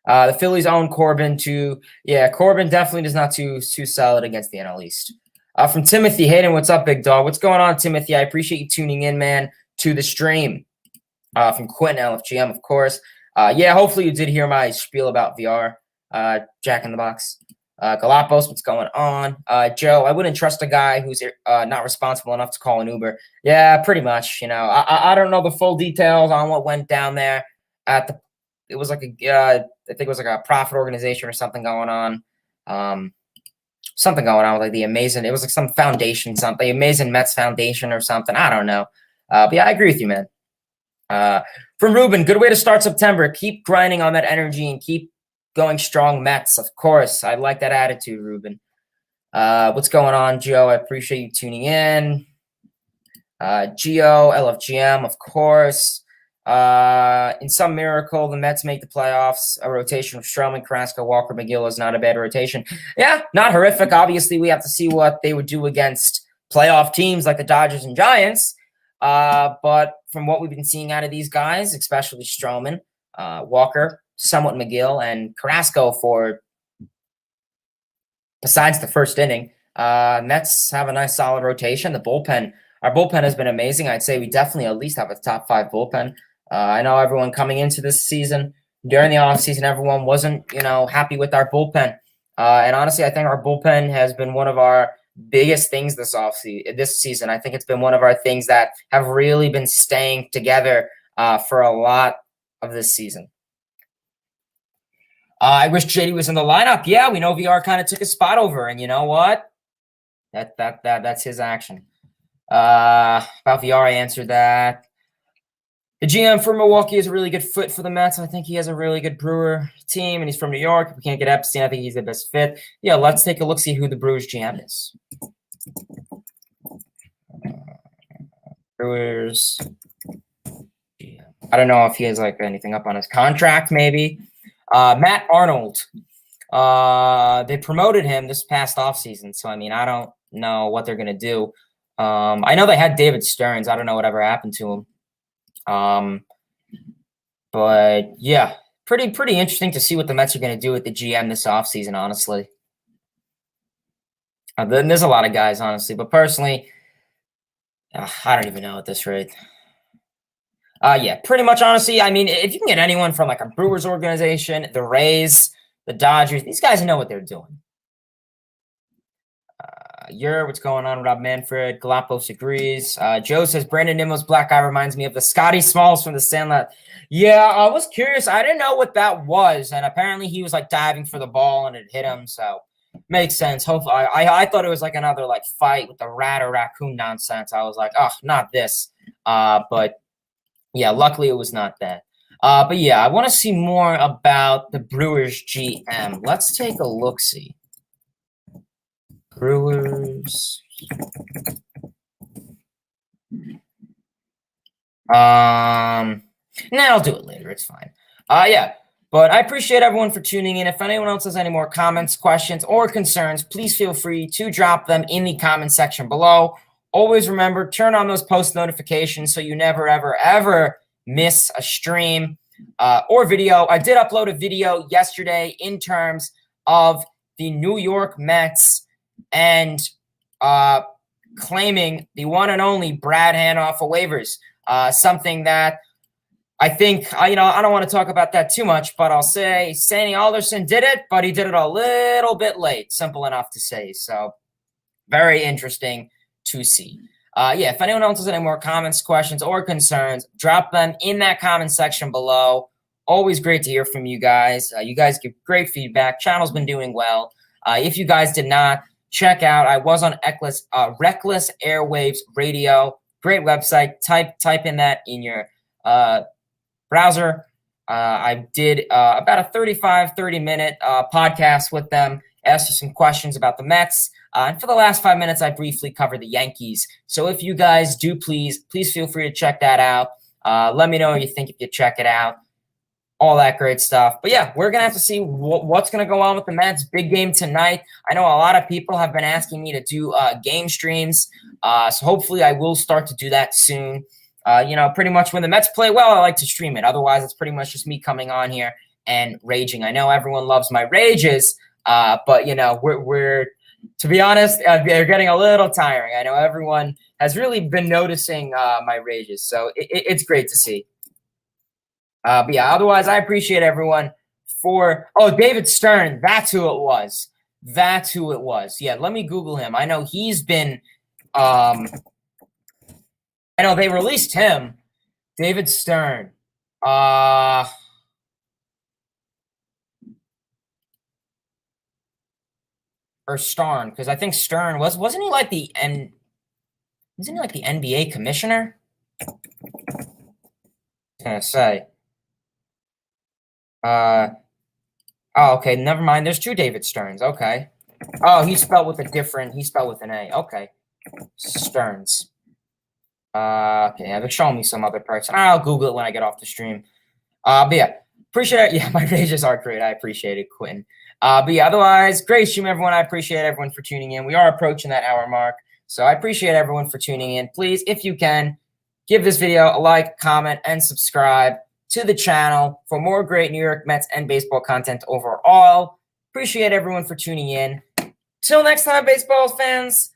The Phillies own Corbin too. Yeah, Corbin definitely does not too solid against the NL East. From Timothy Hayden, what's up, big dog? What's going on, Timothy? I appreciate you tuning in, man, to the stream. From Quentin LFGM, of course. Yeah, hopefully you did hear my spiel about VR. Jack in the Box. Galapagos, what's going on? Joe, I wouldn't trust a guy who's not responsible enough to call an Uber. Yeah, pretty much. I don't know the full details on what went down there at it was like I think it was like a profit organization or something going on. Something going on with like it was like some foundation, something, Amazing Mets Foundation or something. I don't know. But yeah, I agree with you, man. From Ruben, good way to start September. Keep grinding on that energy and keep going strong, Mets. Of course, I like that attitude, Ruben. What's going on, Joe? I appreciate you tuning in. Geo, LFGM, of course. In some miracle, the Mets make the playoffs. A rotation of Stroman, Carrasco, Walker, McGill is not a bad rotation. Yeah, not horrific. Obviously, we have to see what they would do against playoff teams like the Dodgers and Giants. But from what we've been seeing out of these guys, especially Stroman, Walker, somewhat McGill, and Carrasco besides the first inning, Mets have a nice solid rotation. Our bullpen has been amazing. I'd say we definitely at least have a top 5 bullpen. I know everyone coming into this season, during the offseason, everyone wasn't, happy with our bullpen. And honestly, I think our bullpen has been one of our biggest things this season. I think it's been one of our things that have really been staying together for a lot of this season. I wish JD was in the lineup. Yeah, we know VR kind of took a spot over, and you know what? That's his action. About VR, I answered that. The GM for Milwaukee is a really good fit for the Mets. I think he has a really good Brewer team, and he's from New York. If we can't get Epstein, I think he's the best fit. Yeah, let's take a look, see who the Brewers GM is. Brewers GM. I don't know if he has like anything up on his contract, maybe. Matt Arnold. They promoted him this past offseason, so I mean, I don't know what they're gonna do. I know they had David Stearns. I don't know whatever happened to him. But yeah, pretty interesting to see what the Mets are going to do with the GM this offseason, honestly. There's a lot of guys, honestly, but personally, I don't even know at this rate. Yeah, pretty much, honestly, I mean, if you can get anyone from like a Brewers organization, the Rays, the Dodgers, these guys know what they're doing. What's going on? Rob Manfred, Galapos agrees. Joe says Brandon Nimmo's black eye reminds me of the Scotty Smalls from the Sandlot. Yeah, I was curious. I didn't know what that was, and apparently he was like diving for the ball and it hit him. So makes sense. Hopefully, I thought it was like another like fight with the rat or raccoon nonsense. I was like, oh, not this. But yeah, luckily it was not that. But yeah, I want to see more about the Brewers GM. Let's take a look-see. Brewers. I'll do it later. It's fine. Yeah. But I appreciate everyone for tuning in. If anyone else has any more comments, questions, or concerns, please feel free to drop them in the comment section below. Always remember, turn on those post notifications so you never, ever, ever miss a stream or video. I did upload a video yesterday in terms of the New York Mets and claiming the one and only Brad Hand off of waivers. Something that I think, I don't want to talk about that too much, but I'll say Sandy Alderson did it, but he did it a little bit late. Simple enough to say. So very interesting to see. Yeah, if anyone else has any more comments, questions, or concerns, drop them in that comment section below. Always great to hear from you guys. You guys give great feedback. Channel's been doing well. If you guys did not, check out, I was on Reckless Airwaves Radio. Great website. Type in that in your browser. I did about a 30-minute podcast with them. Asked you some questions about the Mets. And for the last 5 minutes, I briefly covered the Yankees. So if you guys do, please feel free to check that out. Let me know what you think if you check it out. All that great stuff. But yeah, we're going to have to see what's going to go on with the Mets. Big game tonight. I know a lot of people have been asking me to do game streams. So hopefully I will start to do that soon. Pretty much when the Mets play well, I like to stream it. Otherwise, it's pretty much just me coming on here and raging. I know everyone loves my rages, but, we're to be honest, they're getting a little tiring. I know everyone has really been noticing my rages. So it's great to see. But yeah, otherwise, I appreciate everyone David Stern. That's who it was. Yeah, let me Google him. I know he's been, I know they released him. David Stern. or Stern, because I think Stern wasn't he like the NBA commissioner? I was gonna say. Oh, okay, never mind. There's two David Stearns. Okay. Oh, he spelled with an A. Okay. Stearns. Okay, yeah, they're showing me some other person. I'll Google it when I get off the stream. But yeah, appreciate it. Yeah, my pages are great. I appreciate it, Quentin. But yeah, otherwise, great stream, everyone. I appreciate everyone for tuning in. We are approaching that hour mark, so I appreciate everyone for tuning in. Please, if you can, give this video a like, comment, and subscribe to the channel for more great New York Mets and baseball content overall. Appreciate everyone for tuning in. Till next time, baseball fans.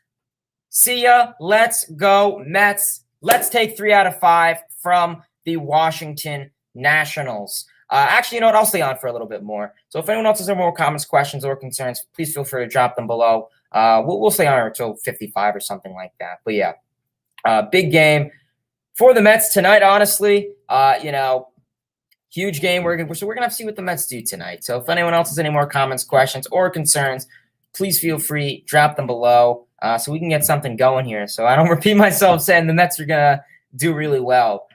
See ya. Let's go, Mets. Let's take 3 out of 5 from the Washington Nationals. Actually, you know what? I'll stay on for a little bit more. So if anyone else has any more comments, questions, or concerns, please feel free to drop them below. We'll stay on until 55 or something like that. But yeah, big game for the Mets tonight, honestly. Huge game. We're gonna have to see what the Mets do tonight. So if anyone else has any more comments, questions, or concerns, please feel free, drop them below so we can get something going here. So I don't repeat myself saying the Mets are gonna do really well.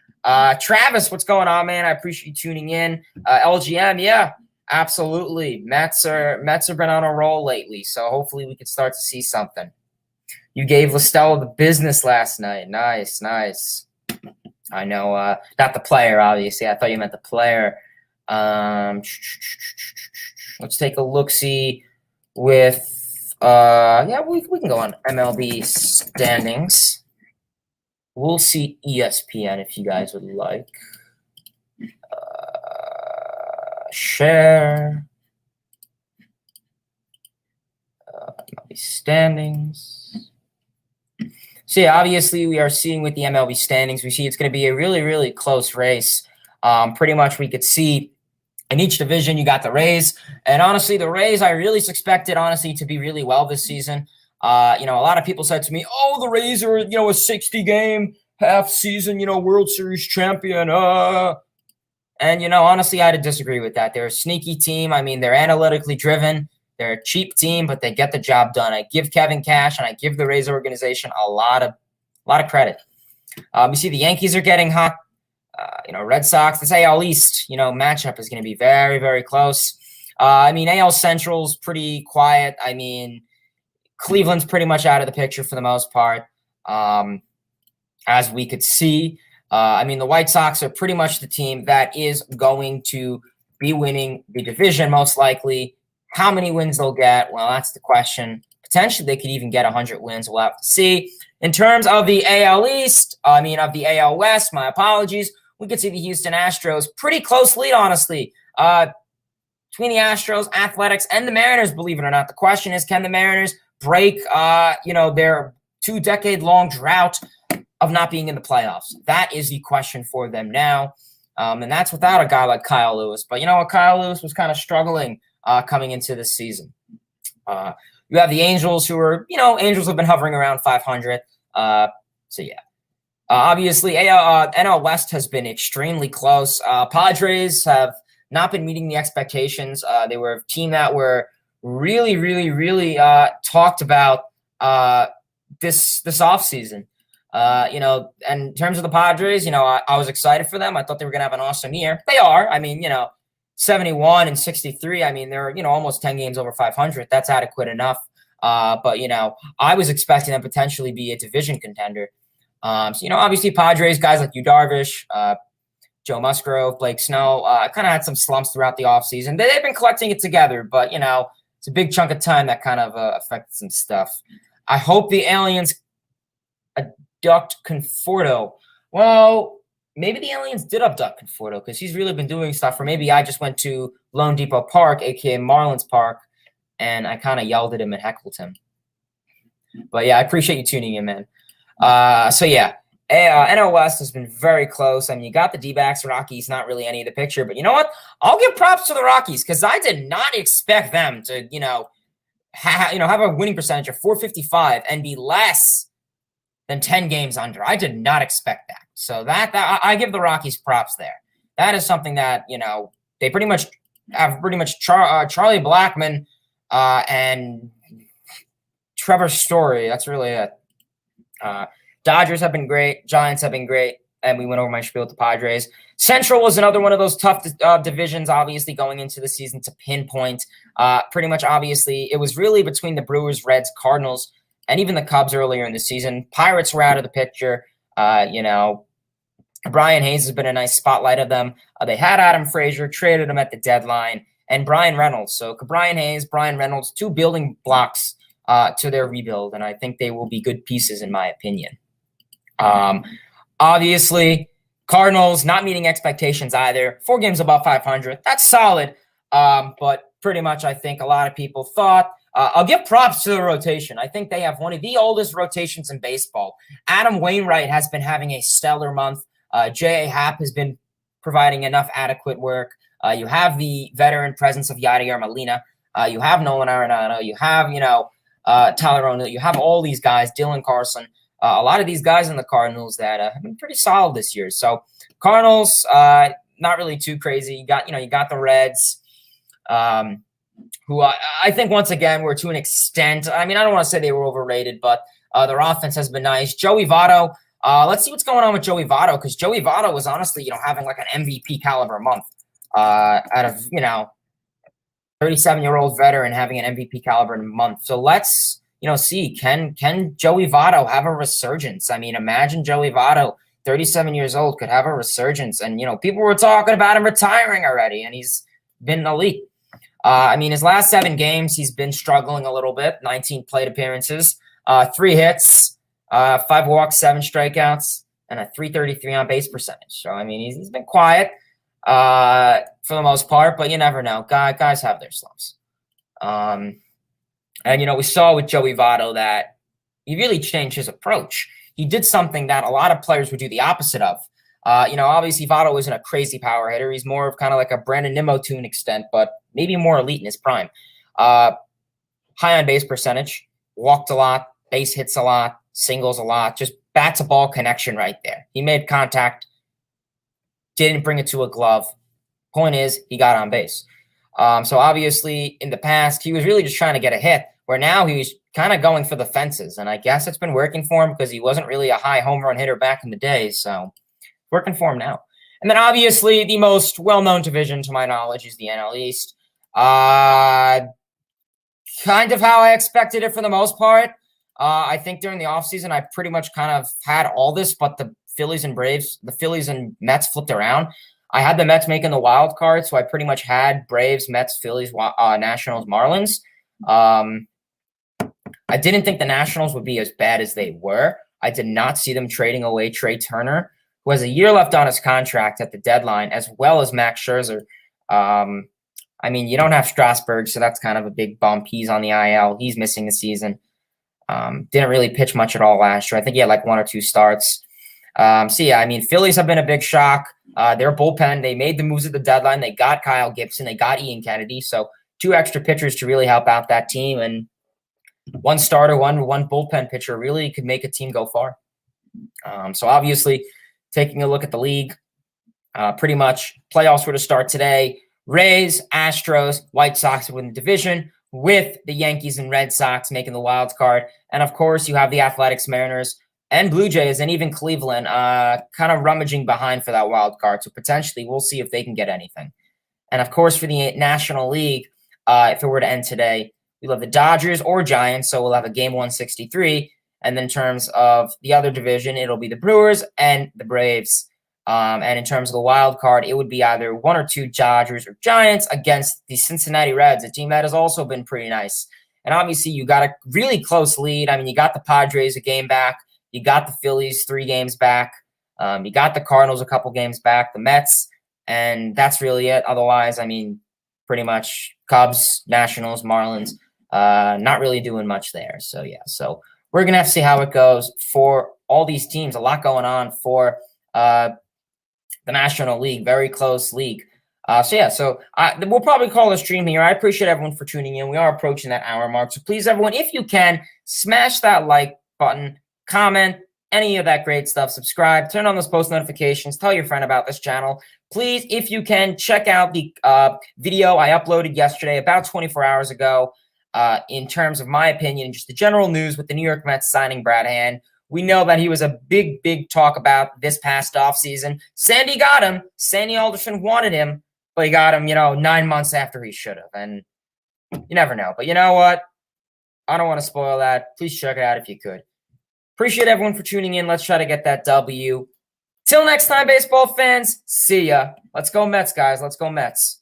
Travis, what's going on, man? I appreciate you tuning in. LGM, yeah, absolutely. Mets have been on a roll lately, so hopefully we can start to see something. You gave Listella the business last night. Nice. I know, not the player, obviously. I thought you meant the player. Let's take a look-see with, we can go on MLB standings. We'll see ESPN if you guys would like. Share. MLB standings. So yeah, obviously we are seeing with the MLB standings, we see it's going to be a really, really close race. Pretty much we could see in each division, you got the Rays. And honestly, the Rays, I really expected, honestly, to be really well this season. A lot of people said to me, oh, the Rays are, a 60-game half season, World Series champion. And, honestly, I had to disagree with that. They're a sneaky team. I mean, they're analytically driven. They're a cheap team, but they get the job done. I give Kevin Cash and I give the Rays organization a lot of credit. We see the Yankees are getting hot. Red Sox, this AL East, matchup is going to be very, very close. AL Central's pretty quiet. Cleveland's pretty much out of the picture for the most part, as we could see. The White Sox are pretty much the team that is going to be winning the division most likely. How many wins they'll get? Well, that's the question. Potentially, they could even get 100 wins. We'll have to see. In terms of the AL East, of the AL West, my apologies, we could see the Houston Astros. Pretty close lead, honestly, between the Astros, Athletics, and the Mariners, believe it or not. The question is, can the Mariners break, their 2-decade-long drought of not being in the playoffs? That is the question for them now. And that's without a guy like Kyle Lewis. But Kyle Lewis was kind of struggling coming into this season. You have the Angels who are, Angels have been hovering around 500. So, yeah. Obviously, NL West has been extremely close. Padres have not been meeting the expectations. They were a team that were really, really, really talked about this offseason. And in terms of the Padres, I was excited for them. I thought they were going to have an awesome year. They are. 71 and 63. They're, almost 10 games over 500. That's adequate enough. But I was expecting them potentially be a division contender. Obviously Padres, guys like Yu Darvish, Joe Musgrove, Blake Snow, kind of had some slumps throughout the offseason. They've been collecting it together, but, it's a big chunk of time that kind of affected some stuff. I hope the Aliens abduct Conforto. Well, maybe the Aliens did abduct Conforto because he's really been doing stuff. Or maybe I just went to Lone Depot Park, a.k.a. Marlins Park, and I kind of yelled at him and heckled him. But, yeah, I appreciate you tuning in, man. NL West has been very close. You got the D-backs, Rockies, not really any of the picture. But you know what? I'll give props to the Rockies because I did not expect them to, have a winning percentage of .455 and be less than 10 games under. I did not expect that. So that I give the Rockies props there. That is something that, they pretty much have Charlie Blackmon and Trevor Story. That's really it. Dodgers have been great. Giants have been great. And we went over my spiel with the Padres. Central was another one of those tough divisions, obviously, going into the season to pinpoint. Pretty much, obviously, it was really between the Brewers, Reds, Cardinals, and even the Cubs earlier in the season. Pirates were out of the picture. Brian Hayes has been a nice spotlight of them. They had Adam Frazier, traded him at the deadline, and Brian Reynolds. So Brian Hayes, Brian Reynolds, two building blocks to their rebuild, and I think they will be good pieces, in my opinion. Obviously, Cardinals not meeting expectations either. 4 games above 500. That's solid. But pretty much I think a lot of people thought, I'll give props to the rotation. I think they have one of the oldest rotations in baseball. Adam Wainwright has been having a stellar month. J.A. Happ has been providing enough adequate work. You have the veteran presence of Yadier Molina. You have Nolan Arenado. You have, Tyler O'Neill. You have all these guys, Dylan Carlson. A lot of these guys in the Cardinals that have been pretty solid this year. So Cardinals, not really too crazy. You got the Reds, who I think once again were to an extent. I mean, I don't want to say they were overrated, but their offense has been nice. Joey Votto. Let's see what's going on with Joey Votto, because Joey Votto was honestly, having like an MVP caliber month out of 37-year-old veteran having an MVP caliber month. So let's. See, can Joey Votto have a resurgence? I mean, imagine Joey Votto, 37 years old, could have a resurgence. And, people were talking about him retiring already, and he's been elite. His last 7 games, he's been struggling a little bit, 19 plate appearances, 3 hits, 5 walks, 7 strikeouts, and a .333 on base percentage. So, he's been quiet for the most part, but you never know. Guys have their slumps. And, we saw with Joey Votto that he really changed his approach. He did something that a lot of players would do the opposite of. Obviously Votto isn't a crazy power hitter. He's more of kind of like a Brandon Nimmo to an extent, but maybe more elite in his prime. High on base percentage, walked a lot, base hits a lot, singles a lot, just bat to ball connection right there. He made contact, didn't bring it to a glove. Point is, he got on base. So obviously in the past, he was really just trying to get a hit, where now he's kind of going for the fences. And I guess it's been working for him because he wasn't really a high home run hitter back in the day. So working for him now. And then obviously the most well-known division to my knowledge is the NL East. Kind of how I expected it for the most part. I think during the offseason, I pretty much kind of had all this, but the Phillies and Mets flipped around. I had the Mets making the wild card, so I pretty much had Braves, Mets, Phillies, Nationals, Marlins. I didn't think the Nationals would be as bad as they were. I did not see them trading away Trey Turner, who has a year left on his contract at the deadline, as well as Max Scherzer. You don't have Strasburg, so that's kind of a big bump. He's on the IL. He's missing the season. Didn't really pitch much at all last year. I think he had like 1 or 2 starts. Phillies have been a big shock. Their bullpen, they made the moves at the deadline. They got Kyle Gibson. They got Ian Kennedy. So 2 extra pitchers to really help out that team. And 1 starter, one bullpen pitcher really could make a team go far. So obviously, taking a look at the league, pretty much playoffs were to start today. Rays, Astros, White Sox win the division, with the Yankees and Red Sox making the wild card. And of course, you have the Athletics, Mariners, and Blue Jays, and even Cleveland kind of rummaging behind for that wild card. So potentially we'll see if they can get anything. And of course, for the National League, if it were to end today, we'll have the Dodgers or Giants. So we'll have a game 163. And then in terms of the other division, it'll be the Brewers and the Braves. And in terms of the wild card, it would be either 1 or 2 Dodgers or Giants against the Cincinnati Reds, a team that has also been pretty nice. And obviously, you got a really close lead. You got the Padres a game back. You got the Phillies 3 games back. You got the Cardinals a couple games back, the Mets, and that's really it. Otherwise, pretty much Cubs, Nationals, Marlins, not really doing much there. So, yeah. So we're going to have to see how it goes for all these teams. A lot going on for the National League, very close league. We'll probably call a stream here. I appreciate everyone for tuning in. We are approaching that hour mark. So please, everyone, if you can, smash that like button, comment, any of that great stuff, subscribe, turn on those post notifications, tell your friend about this channel. Please, if you can, check out the video I uploaded yesterday, about 24 hours ago. in terms of my opinion, just the general news with the New York Mets signing Brad Hand. We know that he was a big, big talk about this past offseason. Sandy got him. Sandy Alderson wanted him, but he got him, 9 months after he should have. And you never know. But you know what? I don't want to spoil that. Please check it out if you could. Appreciate everyone for tuning in. Let's try to get that W. Till next time, baseball fans. See ya. Let's go Mets, guys. Let's go Mets.